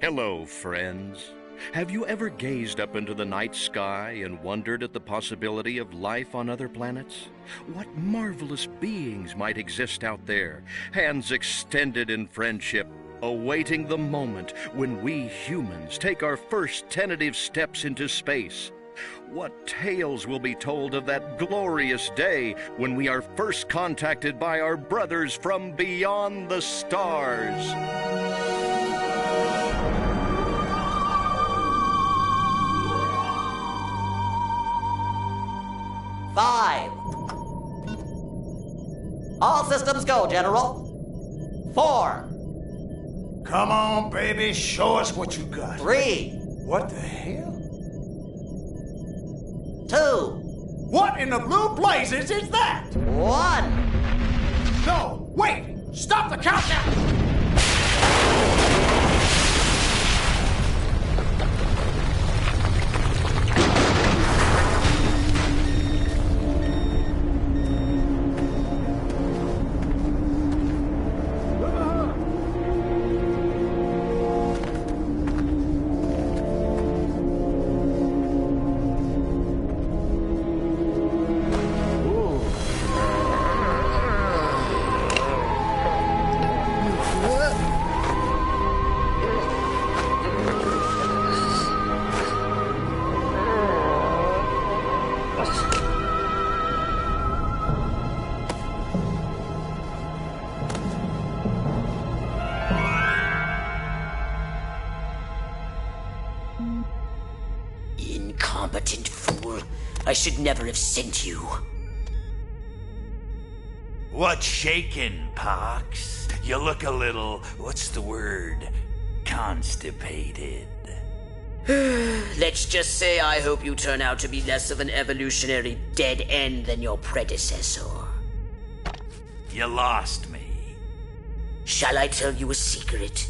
Hello, friends. Have you ever gazed up into the night sky and wondered at the possibility of life on other planets? What marvelous beings might exist out there, hands extended in friendship, awaiting the moment when we humans take our first tentative steps into space? What tales will be told of that glorious day when we are first contacted by our brothers from beyond the stars? 5. All systems go, General. 4. Come on, baby, show us what you got. 3. What the hell? 2. What in the blue blazes is that? 1. No, wait! Stop the countdown! Incompetent fool. I should never have sent you. What's shaking, Pox? You look a little, what's the word? Constipated. Let's just say I hope you turn out to be less of an evolutionary dead end than your predecessor. You lost me. Shall I tell you a secret?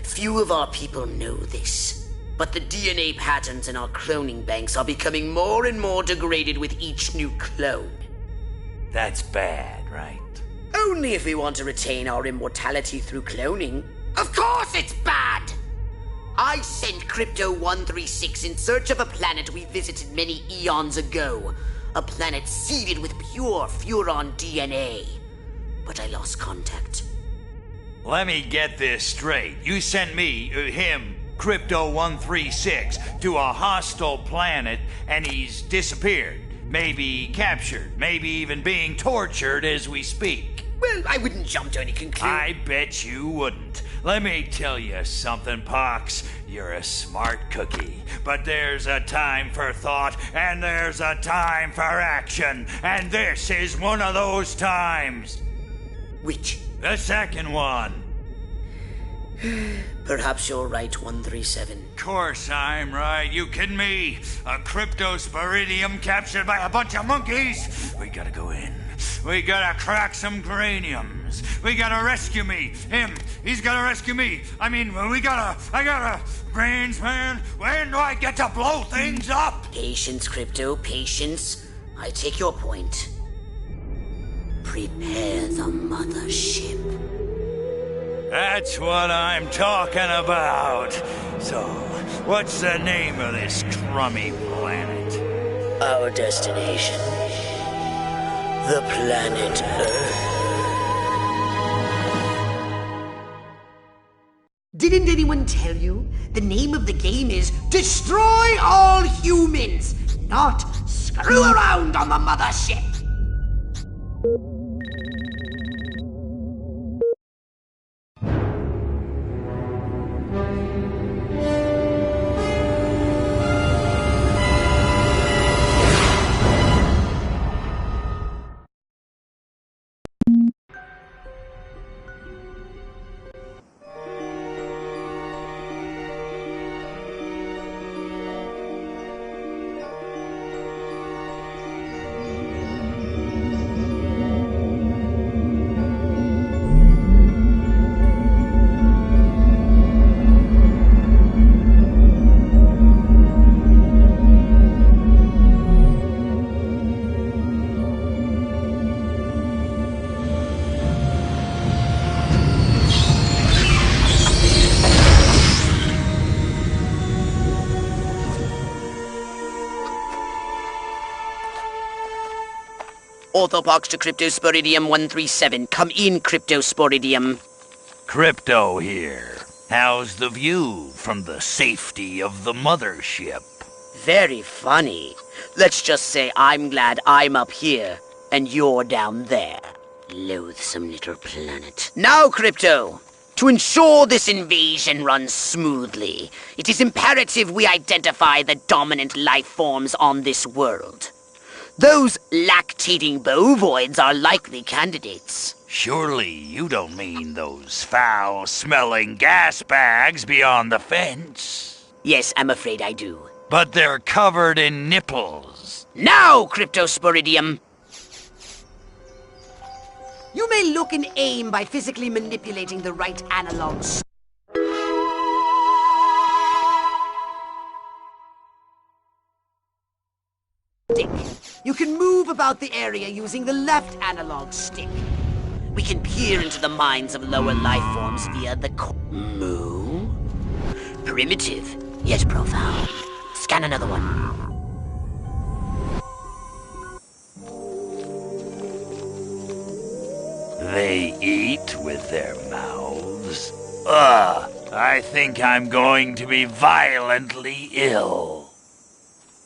Few of our people know this, but the DNA patterns in our cloning banks are becoming more and more degraded with each new clone. That's bad, right? Only if we want to retain our immortality through cloning. Of course it's bad! I sent Crypto-136 in search of a planet we visited many eons ago. A planet seeded with pure Furon DNA. But I lost contact. Let me get this straight. You sent me, him, Crypto-136, to a hostile planet and he's disappeared. Maybe captured, maybe even being tortured as we speak. Well, I wouldn't jump to any conclusion. I bet you wouldn't. Let me tell you something, Pox. You're a smart cookie. But there's a time for thought, and there's a time for action. And this is one of those times. Which? The second one. Perhaps you're right, 137. Course I'm right. You kidding me? A cryptosporidium captured by a bunch of monkeys? We gotta go in. We gotta crack some craniums. We gotta rescue me. Him, he's gotta rescue me. I gotta... Brains, man, when do I get to blow things up? Patience, Crypto, patience. I take your point. Prepare the mothership. That's what I'm talking about. So, what's the name of this crummy planet? Our destination. The planet Earth. Didn't anyone tell you? The name of the game is Destroy All Humans, not Screw Around on the Mothership. Orthopox to Cryptosporidium 137. Come in, Cryptosporidium. Crypto here. How's the view from the safety of the mothership? Very funny. Let's just say I'm glad I'm up here and you're down there. Loathsome little planet. Now, Crypto, to ensure this invasion runs smoothly, it is imperative we identify the dominant life forms on this world. Those lactating bovoids are likely candidates. Surely you don't mean those foul-smelling gas bags beyond the fence? Yes, I'm afraid I do. But they're covered in nipples. Now, Cryptosporidium! You may look and aim by physically manipulating the right analog stick. You can move about the area using the left analog stick. We can peer into the minds of lower life forms via the moo. Primitive, yet profound. Scan another one. They eat with their mouths. Ugh, I think I'm going to be violently ill.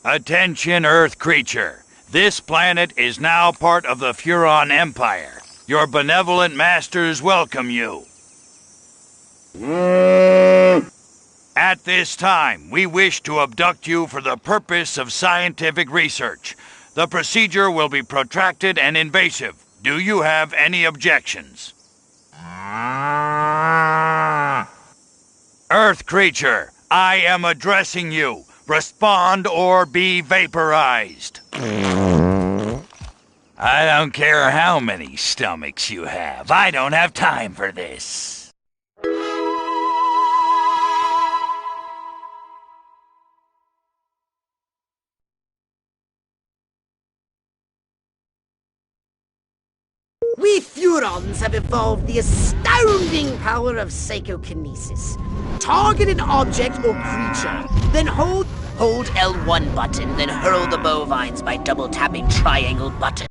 Attention, Earth creature. This planet is now part of the Furon Empire. Your benevolent masters welcome you. At this time, we wish to abduct you for the purpose of scientific research. The procedure will be protracted and invasive. Do you have any objections? Earth creature, I am addressing you. Respond or be vaporized. I don't care how many stomachs you have. I don't have time for this. We Furons have evolved the astounding power of psychokinesis. Target an object or creature, then hold L1 button, then hurl the bovines by double-tapping triangle button.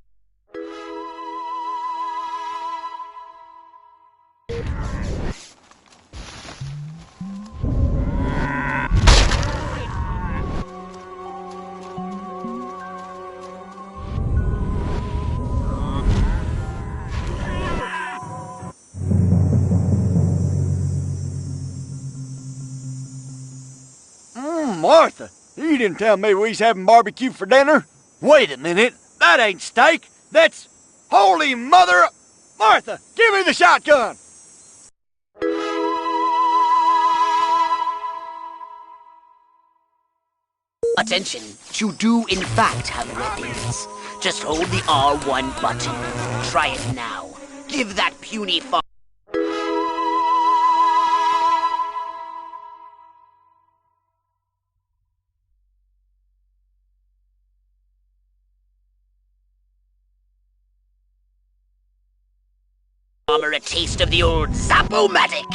Martha, you didn't tell me we was having barbecue for dinner. Wait a minute, that ain't steak. That's... Holy mother... Martha, give me the shotgun! Attention, you do in fact have weapons. Just hold the R1 button. Try it now. Give that puny fuck. A taste of the old Zap-O-Matic.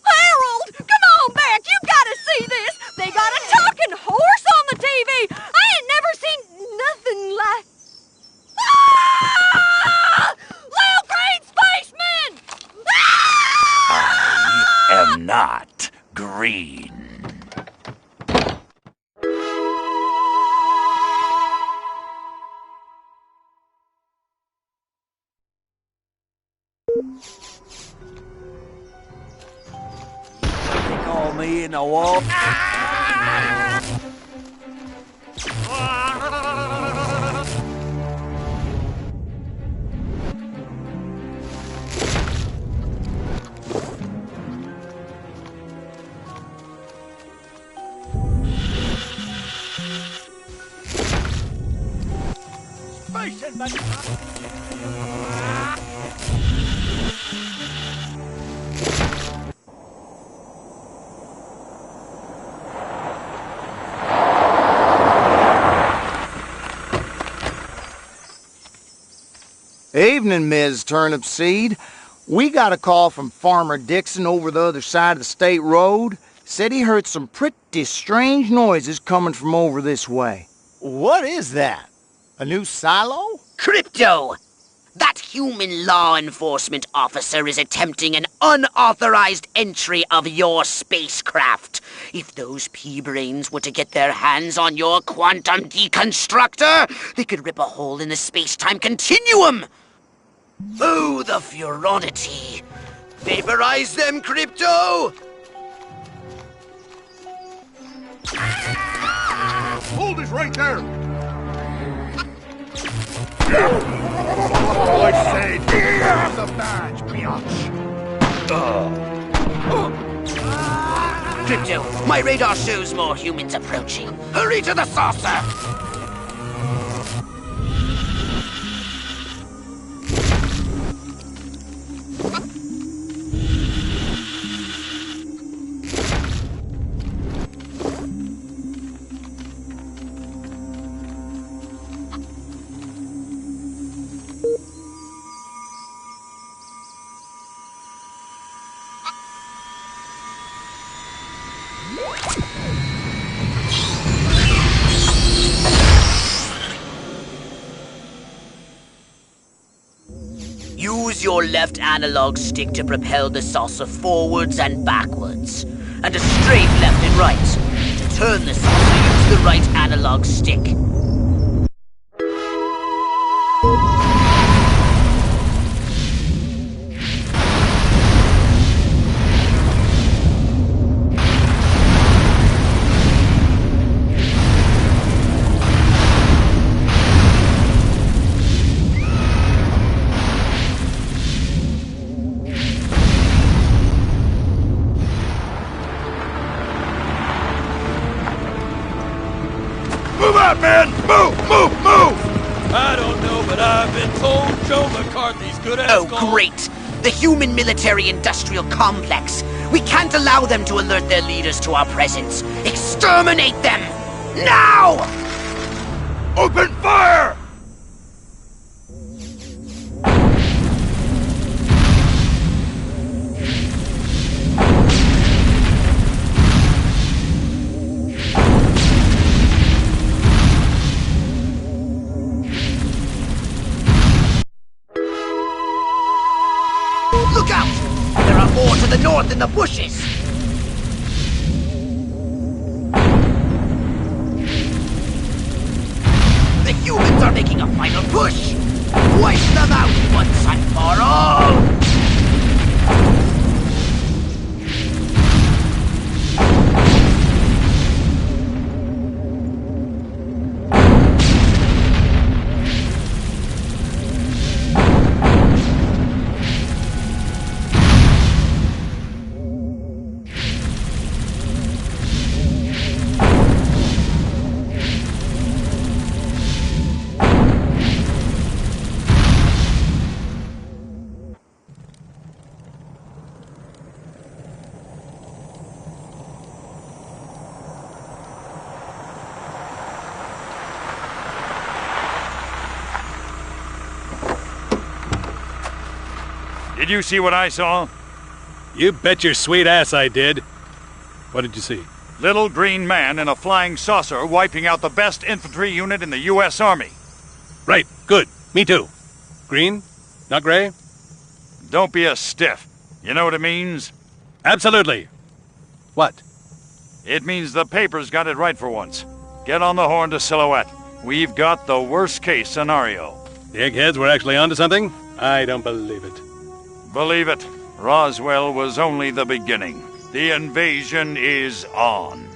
Harold, come on back. You gotta see this. They got a talking horse on the TV. I ain't never seen nothing like... Ah! Lil Green Spaceman! Ah! I am not green. They call me in the wall. Evening, Ms. Turnipseed. We got a call from Farmer Dixon over the other side of the state road. said he heard some pretty strange noises coming from over this way. What is that? A new silo? Crypto! That human law enforcement officer is attempting an unauthorized entry of your spacecraft. If those pea-brains were to get their hands on your quantum deconstructor, they could rip a hole in the space-time continuum! Oh, the furonity! Vaporize them, Crypto! Hold it right there! I said, here's the badge, biatch! Crypto, my radar shows more humans approaching. Hurry to the saucer! Use your left analog stick to propel the saucer forwards and backwards, and a straight left and right. To turn the saucer, use the right analog stick. Move out, man! Move, move, move! I don't know, but I've been told Joe McCarthy's good as Oh, gold. great! The human military-industrial complex. We can't allow them to alert their leaders to our presence. Exterminate them! Now! Open fire! Look out! There are more to the north in the bushes! The humans are making a final push! Wipe them out once and for all! Did you see what I saw? You bet your sweet ass I did. What did you see? Little green man in a flying saucer wiping out the best infantry unit in the U.S. Army. Right, good. Me too. Green? Not gray? Don't be a stiff. You know what it means? Absolutely. What? It means the papers got it right for once. Get on the horn to Silhouette. We've got the worst case scenario. The eggheads were actually onto something? I don't believe it. Believe it, Roswell was only the beginning. The invasion is on.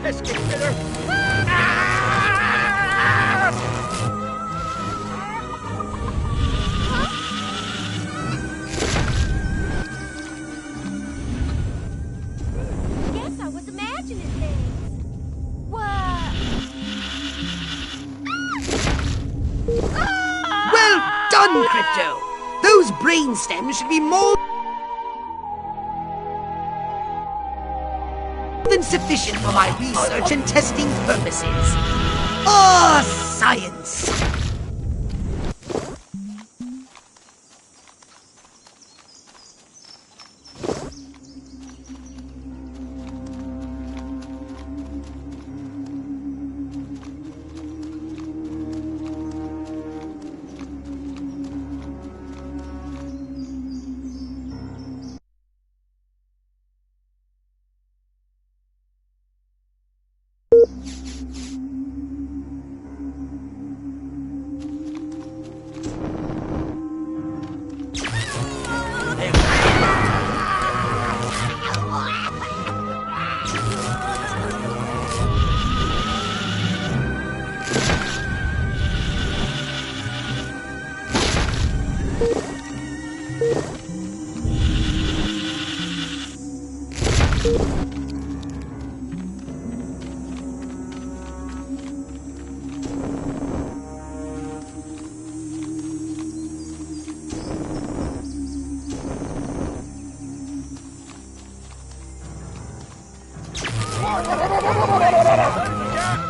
pesky critter! Guess I was imagining things. What? Well done, Crypto! Those brain stems should be more than sufficient for my research and testing purposes. Ah, science!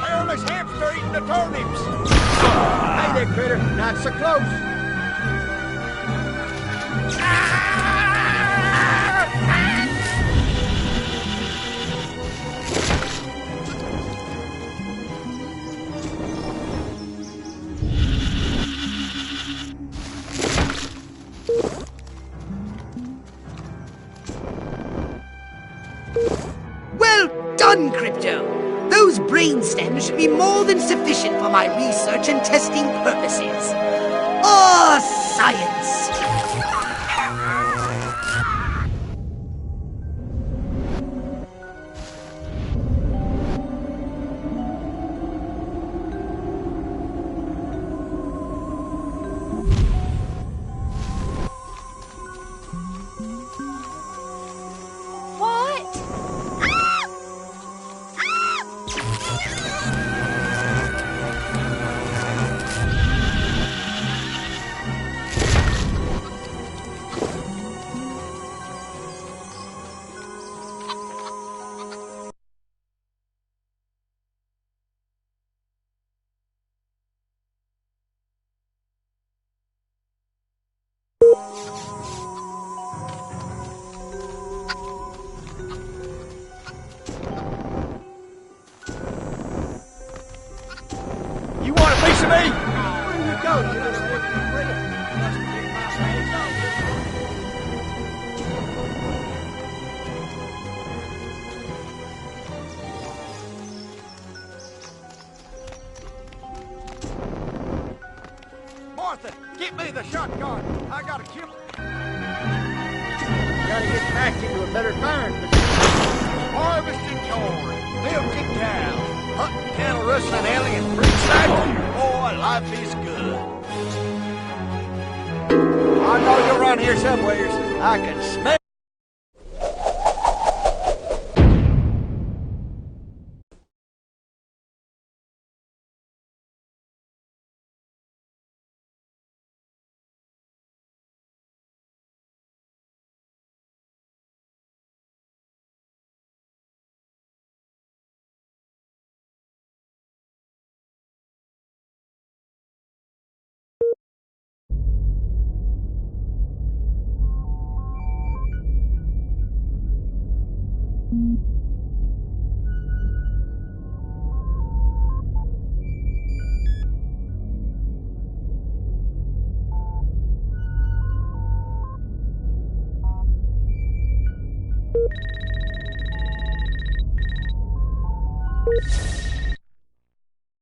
Hairless hamster eating the turnips! Hey there, critter, not so close! Well done, Crypto! Those brain stems should be more than sufficient for my research and testing purposes. Ah, science! What? You want a piece of me? Where you go, you little wicked critter? Must take my hands off. Martha, get me the shotgun. I gotta kill. Gotta get back into a better firing position. Harvesting corn, milking cows, hunting cattle, rustling alley, and free cycle. Boy, life is good. I know you're around here somewheres. I can smell.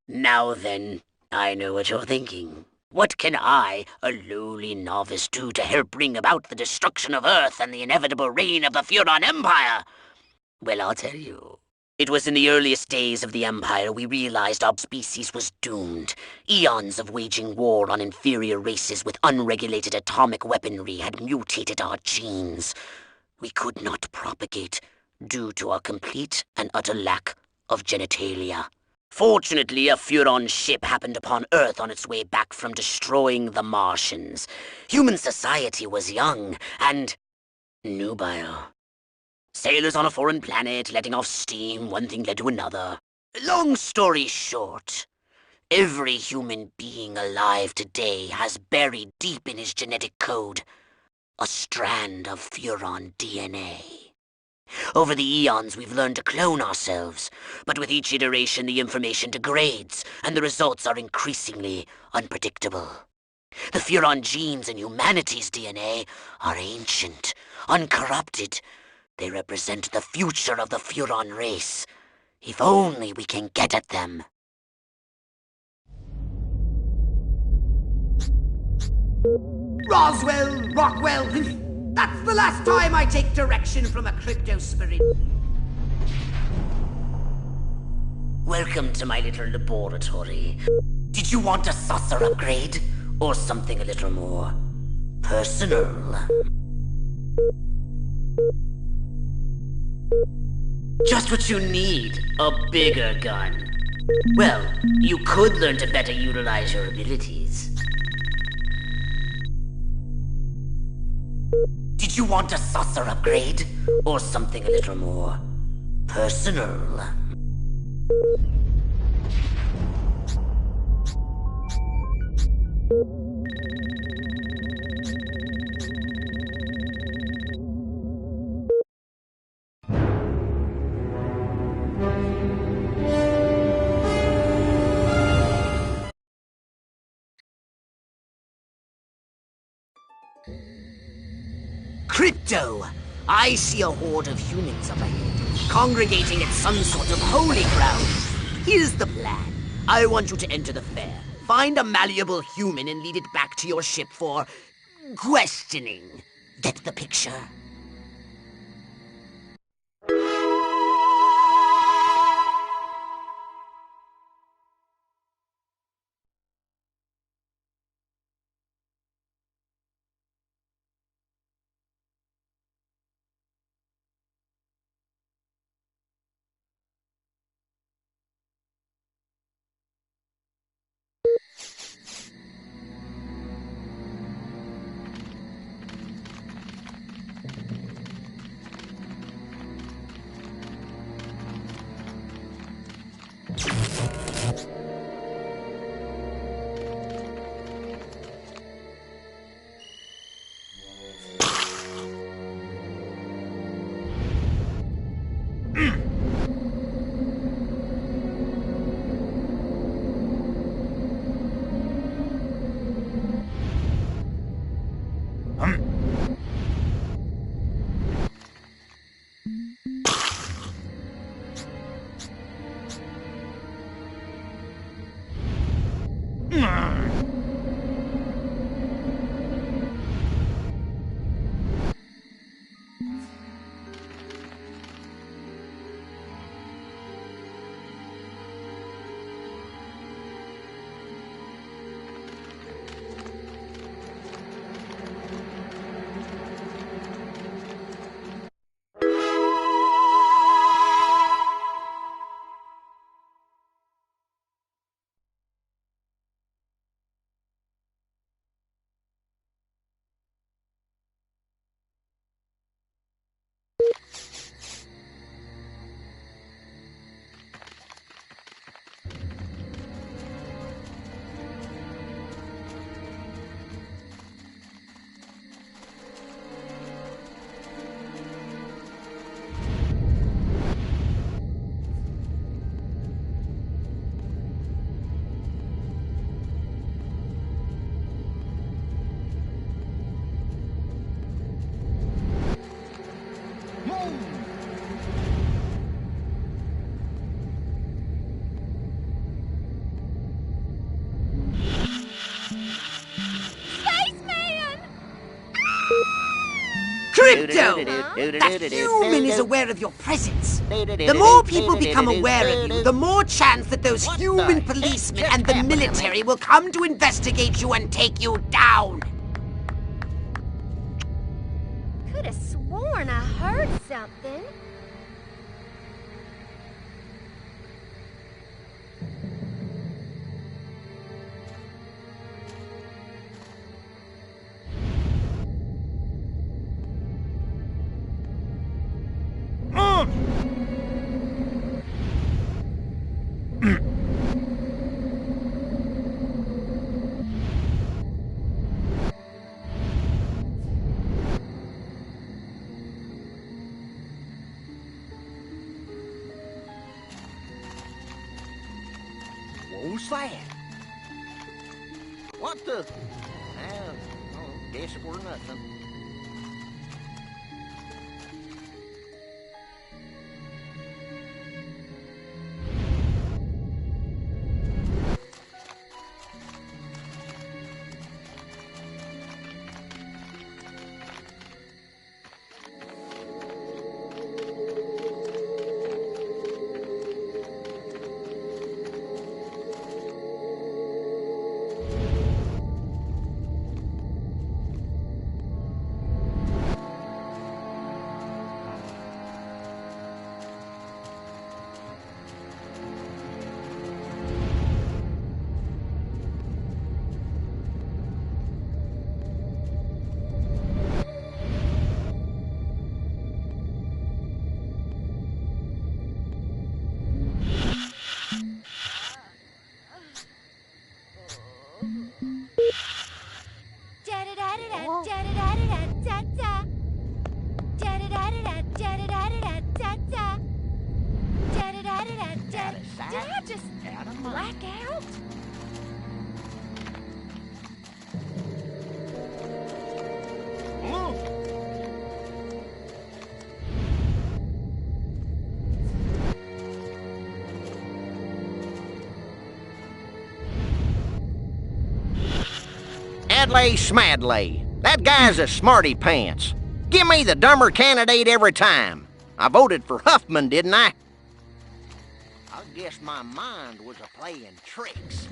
Now then, I know what you're thinking. What can I, a lowly novice, do to help bring about the destruction of Earth and the inevitable reign of the Furon Empire? Well, I'll tell you. It was in the earliest days of the Empire we realized our species was doomed. Eons of waging war on inferior races with unregulated atomic weaponry had mutated our genes. We could not propagate due to our complete and utter lack of genitalia. Fortunately, a Furon ship happened upon Earth on its way back from destroying the Martians. Human society was young and nubile. Sailors on a foreign planet, letting off steam, one thing led to another. Long story short, every human being alive today has buried deep in his genetic code a strand of Furon DNA. Over the eons, we've learned to clone ourselves, but with each iteration the information degrades, and the results are increasingly unpredictable. The Furon genes in humanity's DNA are ancient, uncorrupted. They represent the future of the Furon race. If only we can get at them. Roswell, Rockwell, that's the last time I take direction from a crypto spirit. Welcome to my little laboratory. Did you want a saucer upgrade? Or something a little more personal? Just what you need, a bigger gun. Well, you could learn to better utilize your abilities. Did you want a saucer upgrade? Or something a little more personal? Crypto! I see a horde of humans up ahead, congregating at some sort of holy ground. Here's the plan. I want you to enter the fair, find a malleable human and lead it back to your ship for questioning. Get the picture? Crypto! That human is aware of your presence. The more people become aware of you, the more chance that those human policemen and the military will come to investigate you and take you down. Could have sworn I heard something. What's that? What the? Guess it were nothing. Did I just black out? Adlai Smadley. That guy's a smarty pants. Give me the dumber candidate every time. I voted for Huffman, didn't I? I guess my mind was a-playing tricks.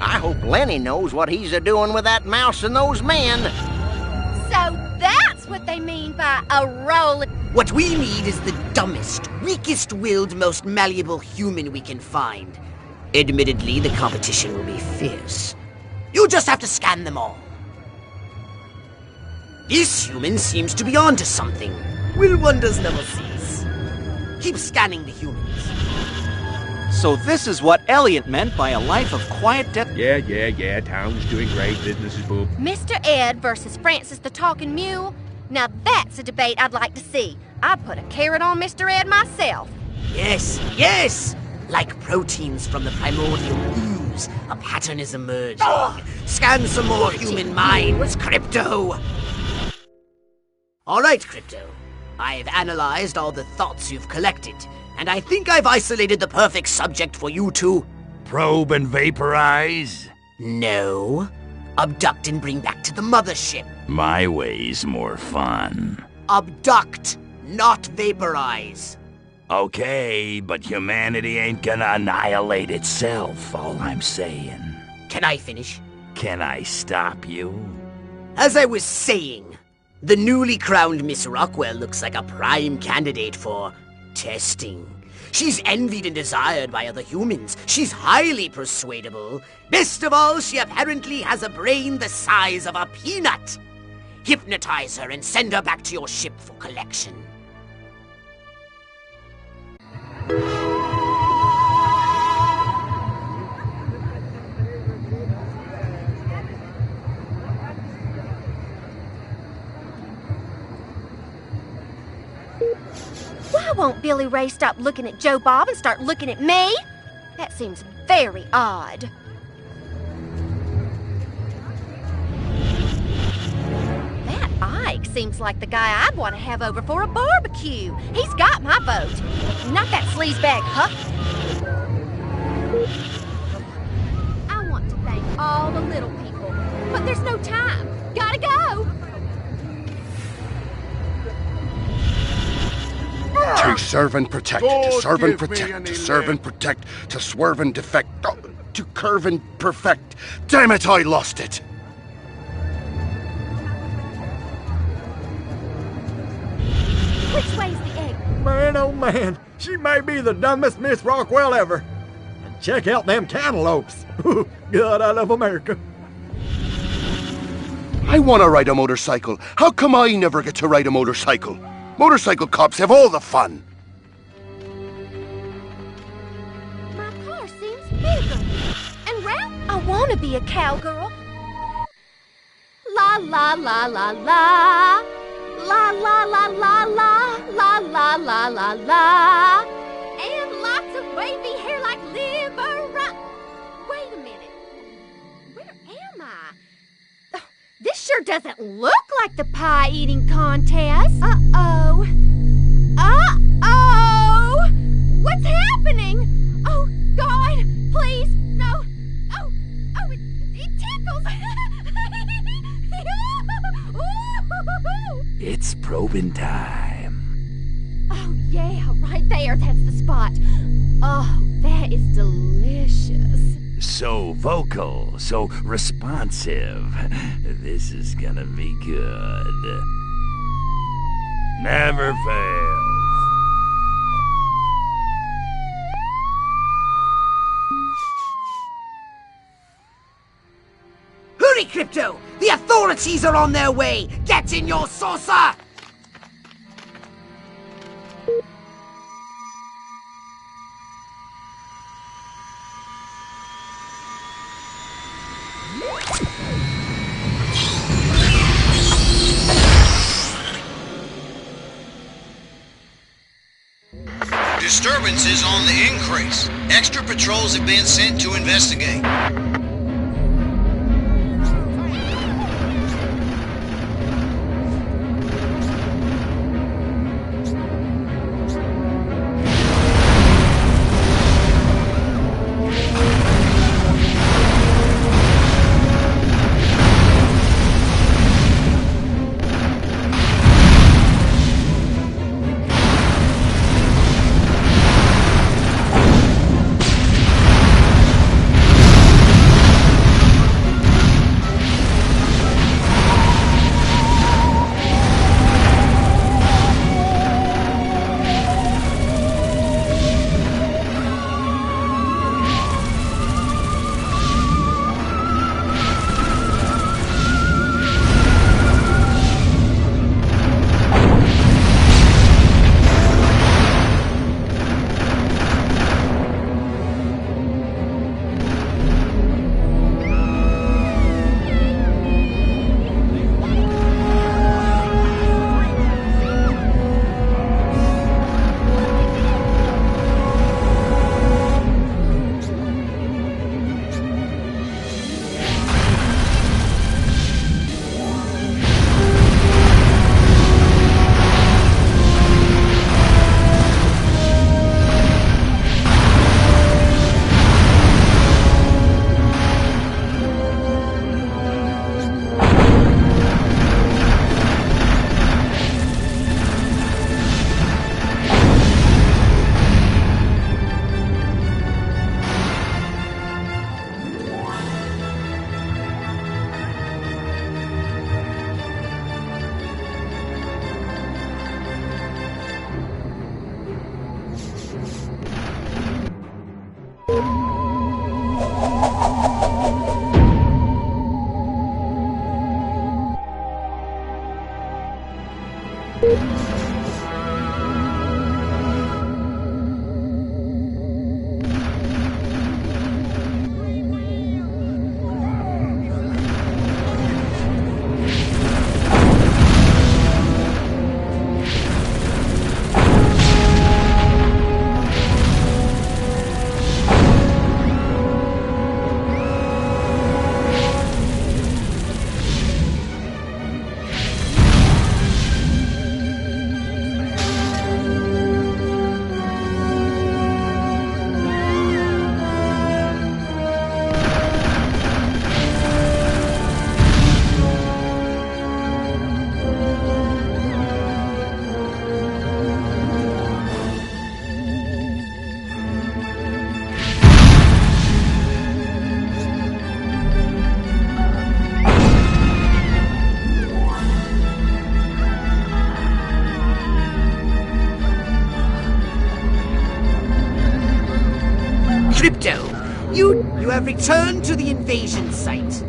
I hope Lenny knows what he's a-doing with that mouse and those men. So that's what they mean by a roll. What we need is the dumbest, weakest-willed, most malleable human we can find. Admittedly, the competition will be fierce. You just have to scan them all. This human seems to be onto something. Will wonders never cease? Keep scanning the humans. So this is what Elliot meant by a life of quiet death. Yeah. Town's doing great. Business is booming. Mr. Ed versus Francis the Talking Mule. Now that's a debate I'd like to see. I'd put a carrot on Mr. Ed myself. Yes! Like proteins from the primordial ooze, a pattern is emerging. Scan some more human minds, Crypto! All right, Crypto. I've analyzed all the thoughts you've collected, and I think I've isolated the perfect subject for you to... Probe and vaporize? No. Abduct and bring back to the mothership. My way's more fun. Abduct, not vaporize. Okay, but humanity ain't gonna annihilate itself, all I'm saying. Can I finish? Can I stop you? As I was saying, the newly crowned Miss Rockwell looks like a prime candidate for testing. She's envied and desired by other humans. She's highly persuadable. Best of all, she apparently has a brain the size of a peanut. Hypnotize her and send her back to your ship for collection. Why won't Billy Ray stop looking at Joe Bob and start looking at me? That seems very odd. That Ike seems like the guy I'd want to have over for a barbecue. He's got my vote. Not that sleazebag Huck. I want to thank all the little people, but there's no time. Gotta go. To serve and protect, to serve and protect, to serve and protect, to swerve and defect, to curve and perfect. Damn it, I lost it! Which way's the egg? Man, oh man, she may be the dumbest Miss Rockwell ever. And check out them cantaloupes. God, I love America. I want to ride a motorcycle. How come I never get to ride a motorcycle? Motorcycle cops have all the fun. My car seems bigger. And Ralph, I want to be a cowgirl. La la la la la. La la la la la. La la la la la. And lots of wavy hair like liver. Wait a minute. Where am I? Oh, this sure doesn't look like the pie-eating contest. Uh-oh. Uh-oh! What's happening? Oh, God, please, no. Oh, it tickles. It's probing time. Oh, yeah, right there. That's the spot. Oh, that is delicious. So vocal, so responsive. This is gonna be good. Never fails. Hurry, Crypto! The authorities are on their way! Get in your saucer! Disturbances on the increase. Extra patrols have been sent to investigate. Crypto, you have returned to the invasion site.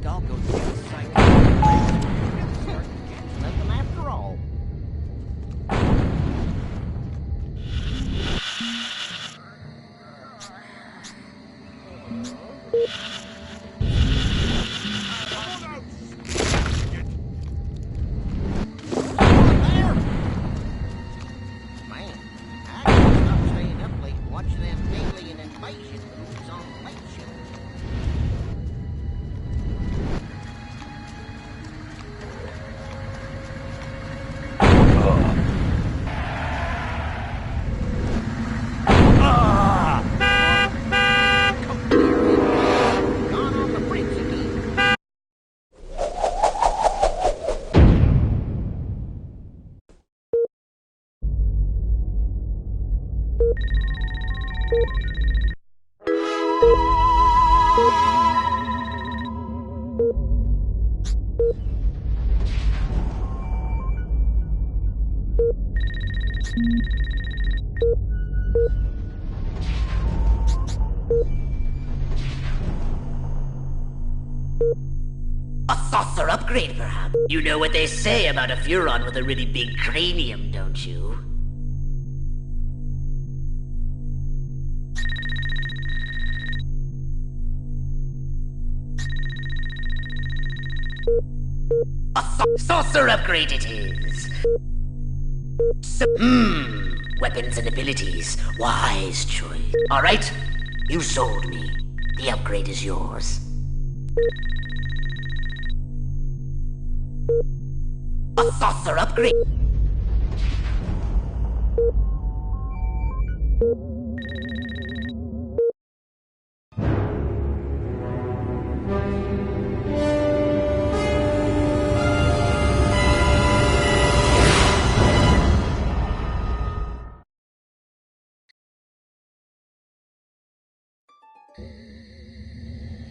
I'll go get a psychic. Nothing after all. Man, I gotta stop staying up late and watch them alien invasion movies on the late show. A saucer upgrade, perhaps? You know what they say about a Furon with a really big cranium, don't you? A saucer upgrade it is. Weapons and abilities. Wise choice. All right, you sold me. The upgrade is yours. A saucer upgrade.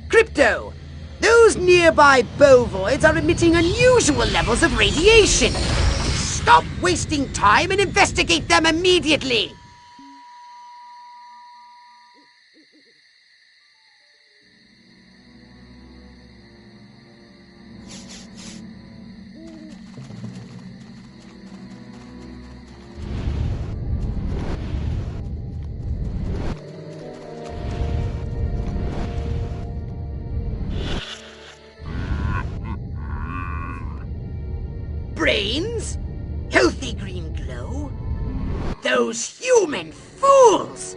Crypto! Those nearby bovoids are emitting unusual levels of radiation. Stop wasting time and investigate them immediately! Brains? healthy green glow. Those human fools!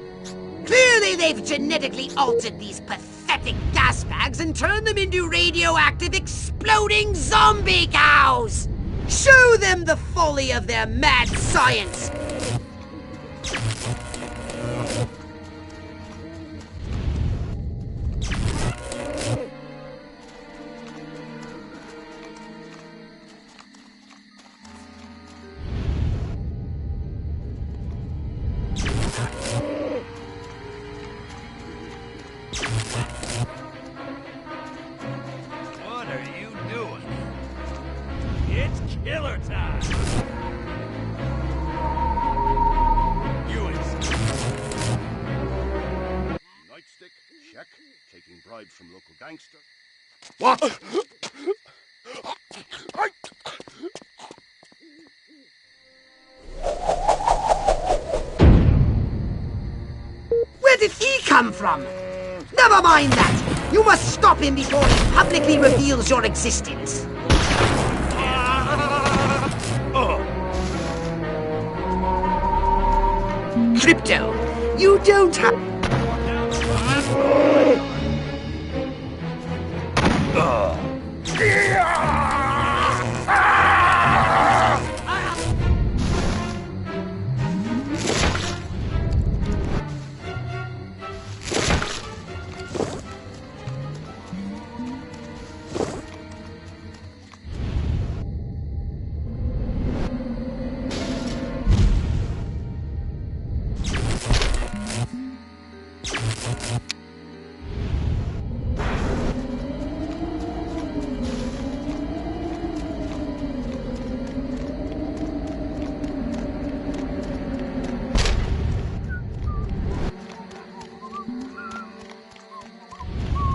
Clearly they've genetically altered these pathetic gas bags and turned them into radioactive exploding zombie cows! Show them the folly of their mad science! What are you doing? It's killer time! Nightstick, check. Taking bribes from local gangster. What? Where did he come from? Never mind that! You must stop him before he publicly reveals your existence. Crypto, you don't have...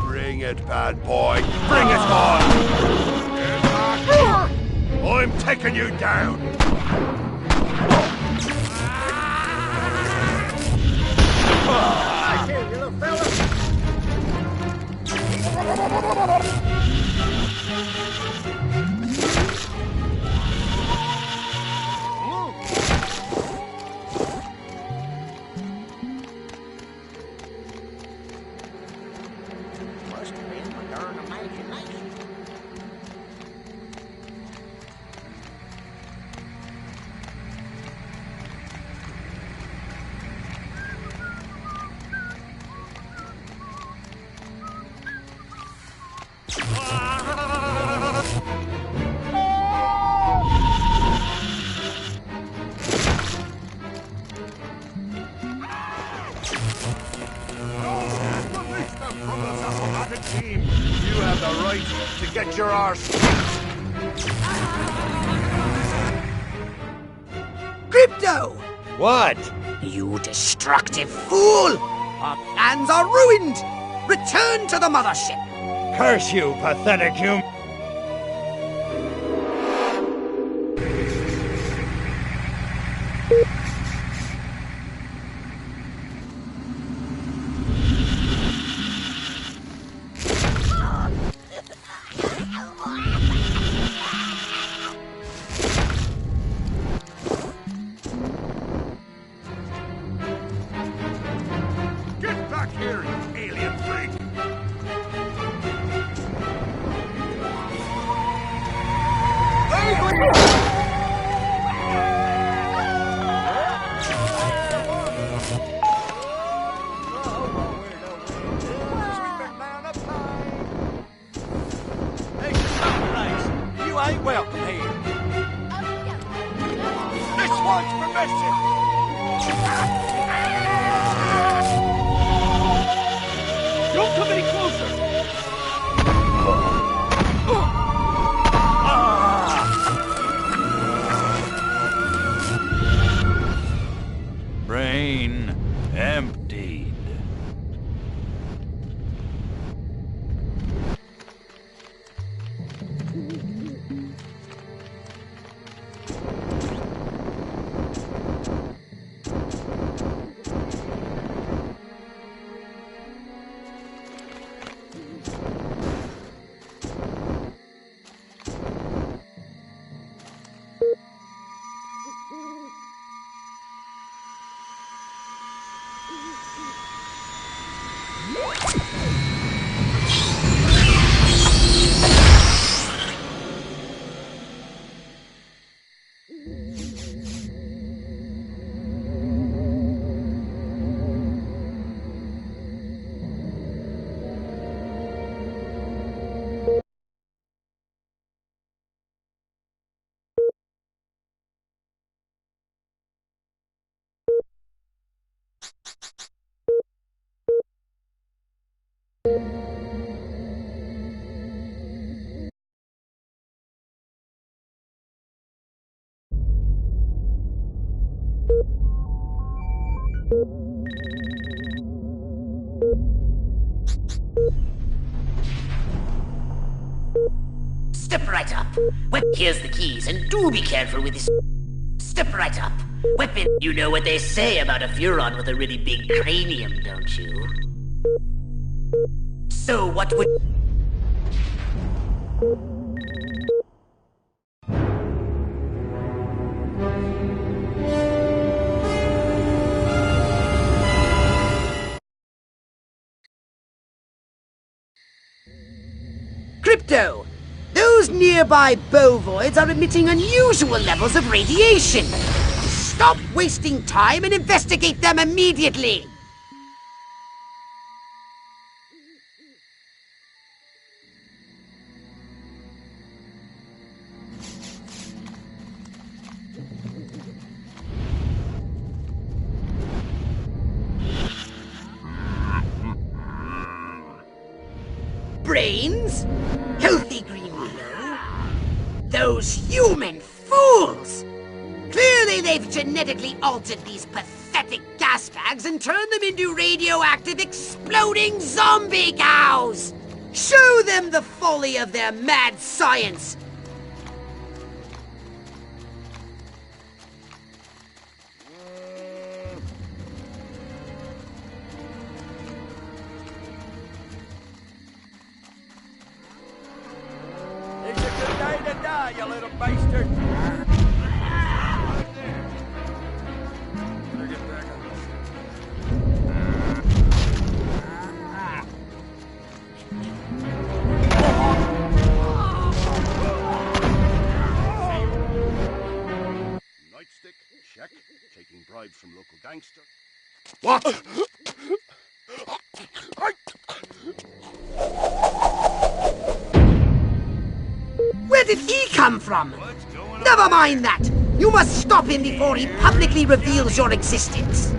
Bring it, bad boy. Bring it on! I'm taking you down! Right here, you little fella. Must have been my darn imagination. Team, you have the right to get your arse kicked. Crypto! What? You destructive fool! Our plans are ruined! Return to the mothership! Curse you, pathetic human! Get back here, you alien freak! Hey, nice. You ain't welcome here. This one's permission. Don't come any closer. Brain emptied. Step right up. Well, here's the keys, and do be careful with this. Step right up. Weapon. You know what they say about a Furon with a really big cranium, don't you? So what would... Crypto! Those nearby bovoids are emitting unusual levels of radiation. Stop wasting time and investigate them immediately! Brains? Healthy green glow? Those human fools! Clearly they've genetically altered these pathetic gas bags and turned them into radioactive exploding zombie cows! Show them the folly of their mad science! It's a good day to die, you little bastard. Nightstick, check. Taking bribes from local gangster. What? Where did he come from? Never mind that! You must stop him before he publicly reveals your existence.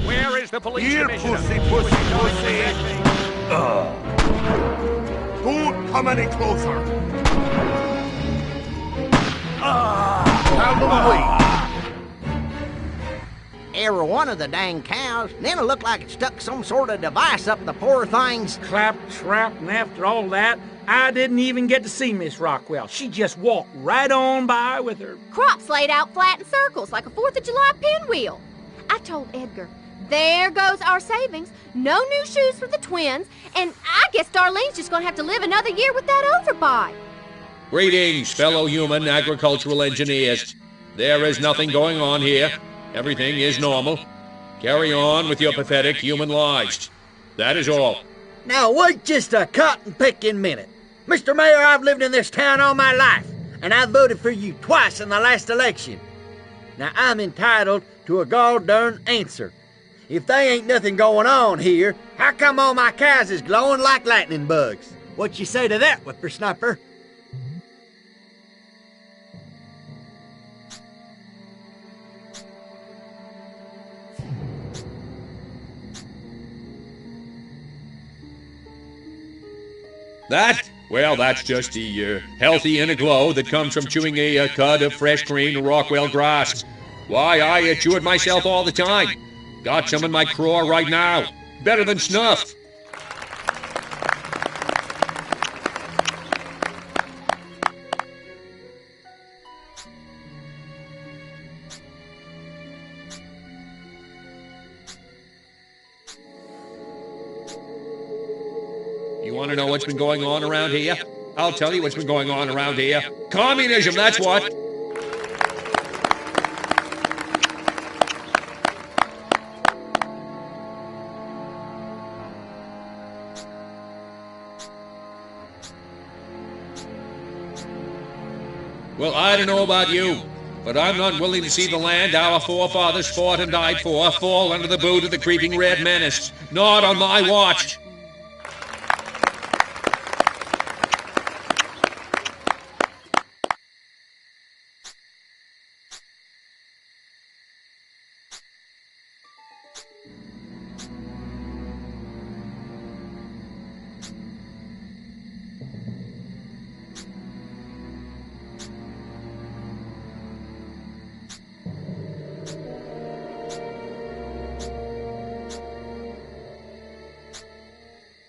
Where is the police Here, commissioner? pussy. Don't come any closer. Out of the way. Every one of the dang cows, then it looked like it stuck some sort of device up the poor thing's... Claptrap, and after all that, I didn't even get to see Miss Rockwell. She just walked right on by with her crops laid out flat in circles like a 4th of July pinwheel. I told Edgar, there goes our savings. No new shoes for the twins, and I guess Darlene's just gonna have to live another year with that overbite. Greetings, fellow human agricultural engineers. There is nothing going on here. Everything is normal. Carry on with your pathetic human lives. That is all. Now wait just a cotton-picking minute. Mr. Mayor, I've lived in this town all my life, and I voted for you twice in the last election. Now I'm entitled to a gall-darn answer. If they ain't nothing going on here, how come all my cows is glowing like lightning bugs? What you say to that, whippersnapper? That? Well, that's just the healthy inner glow that comes from chewing a cud of fresh green Rockwell grass. Why, I chew it myself all the time. Got some in my craw right now. Better than snuff. You want to know what's been going on around here? I'll tell you what's been going on around here. Communism, that's what. Well, I don't know about you, but I'm not willing to see the land our forefathers fought and died for fall under the boot of the creeping red menace. Not on my watch.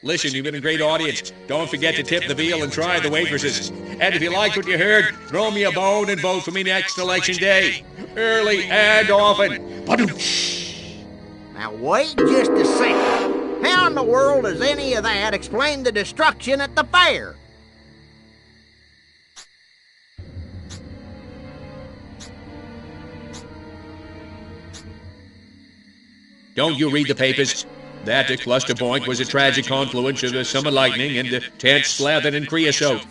Listen, you've been a great audience. Don't forget to tip the veal and try the waitresses. And if you liked what you heard, throw me a bone and vote for me next election day. Early and often. Now wait just a second. How in the world does any of that explain the destruction at the fair? Don't you read the papers? That at Cluster Point was a tragic confluence of the summer lightning and the tents slathered in creosote.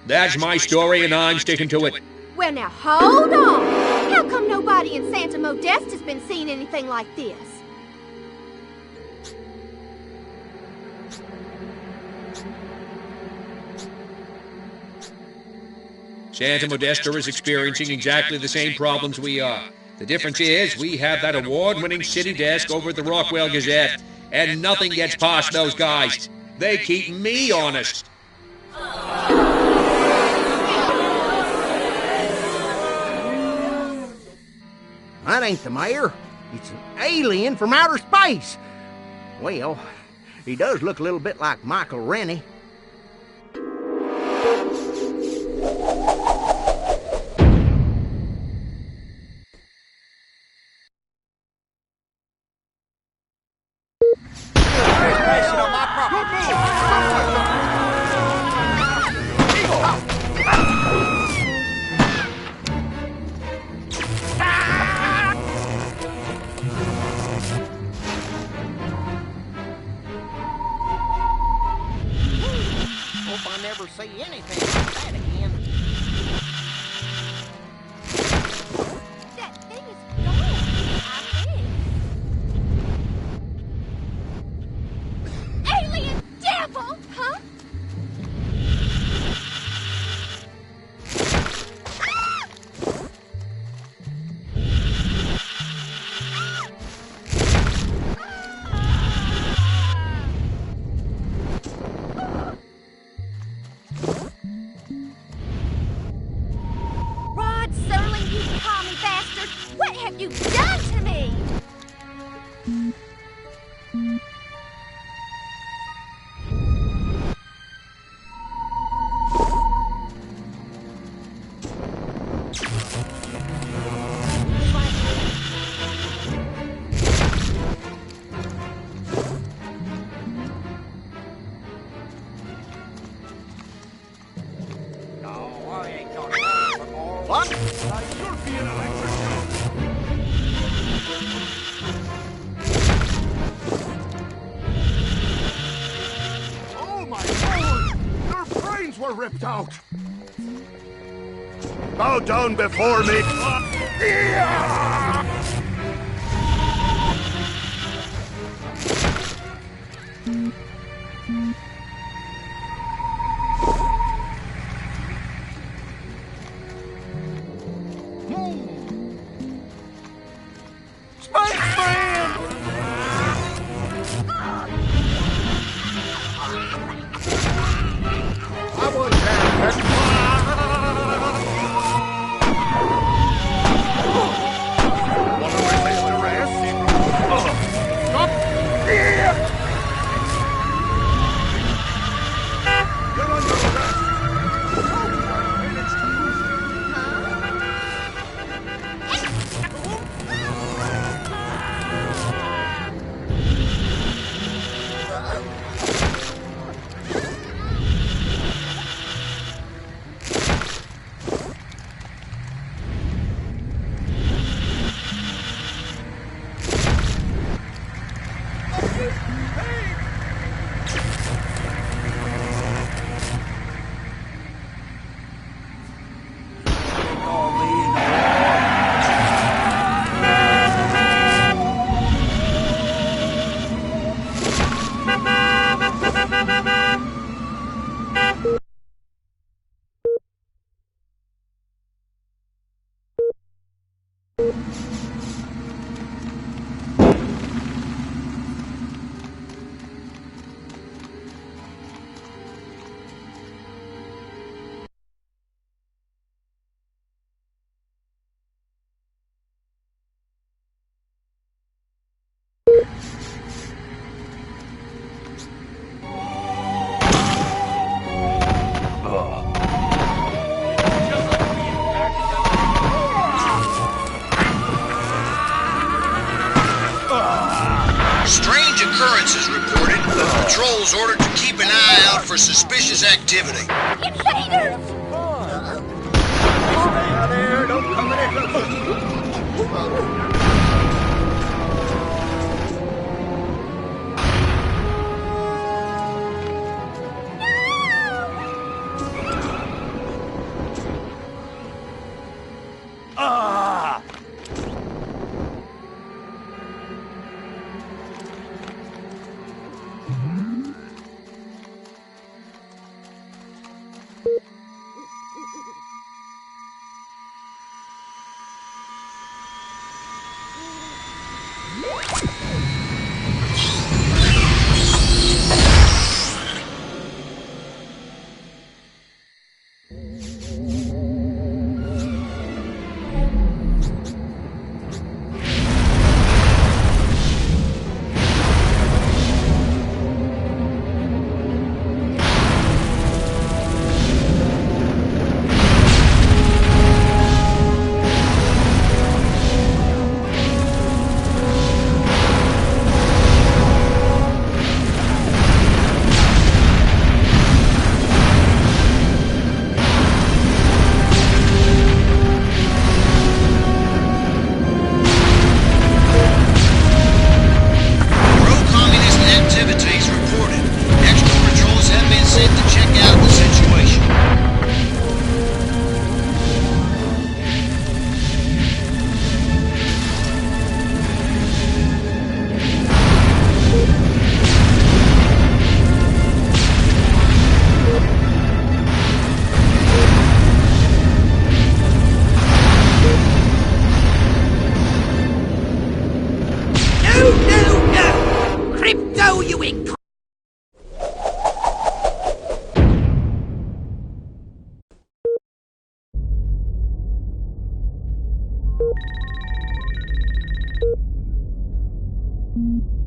That's my story, and I'm sticking to it. Well, now, hold on. How come nobody in Santa Modeste has been seeing anything like this? Santa Modesta is experiencing exactly the same problems we are. The difference is we have that award-winning city desk over at the Rockwell Gazette, and nothing gets past those guys. They keep me honest. That ain't the mayor. It's an alien from outer space. Well, he does look a little bit like Michael Rennie. Hope I never see anything like that again. That thing is gone, I think. Alien devil, huh? Rod Serling, you commie bastard! What have you done to me? What? You're being electrocuted. Oh my lord! Their brains were ripped out! Bow down before me! patrol's ordered to keep an eye out for suspicious activity. Invaders! Now there, don't come in here. you